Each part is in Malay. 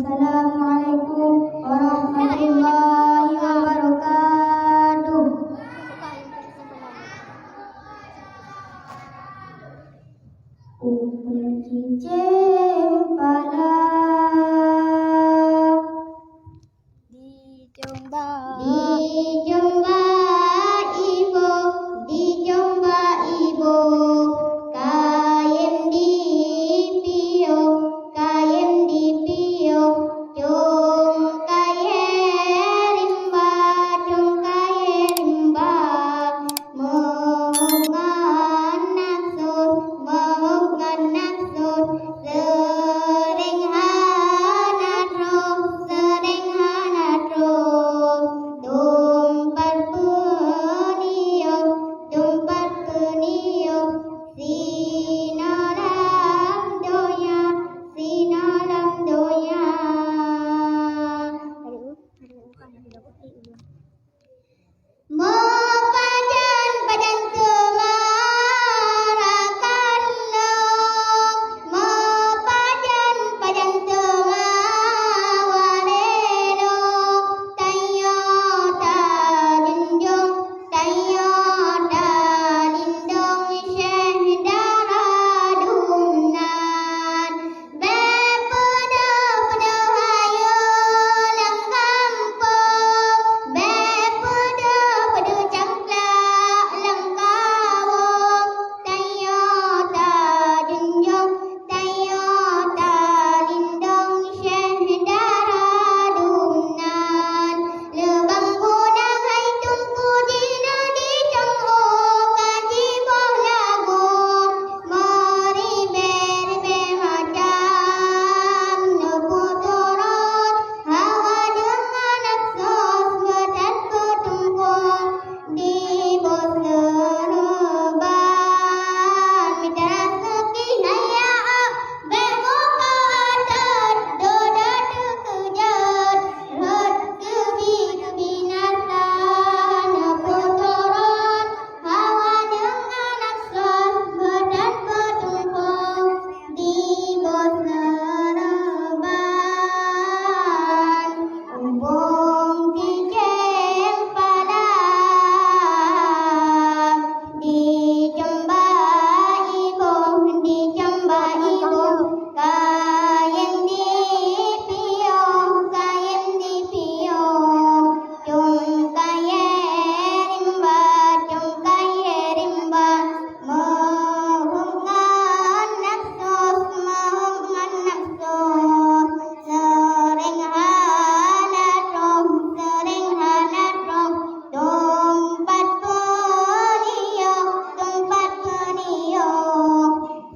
Assalamualaikum warahmatullahi wabarakatuh. Cempala dijomba ibu, dijomba ibu, kayem di pio, jom kaye rimba, mongan nasur, sering hanatro, tumpat penio, sinalam doya. Padan kemarakan lo, padan kemawalelo, tayo ta lindong syekh daradunan, bepedo hayo lang kampung, bepedo cangklak lang kawong, tayo ta lindong syekh daradunan, lebang gunang hai tungku dina di conghokan di boh lagu, mari berbe macam neputurut hawa dengan nafsus bedan bertumpung di bos serban, mitra seki haya bemuka adat doda kejat, rot kebinasan neputurut hawa dengan nafsus bedan bertumpung di bos serban, umpung cempala dijomba ibu, kayem di pio, jom kaye rimba, mohongan nafsus, sering hanatro, tumpat penio,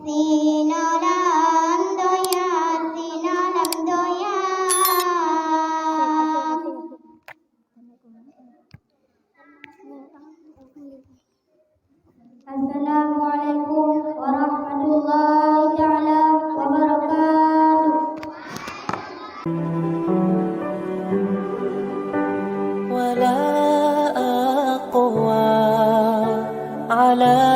sinalam doya. Assalamualaikum warahmatullahi ta'ala wabarakatuh. ولا أقوى على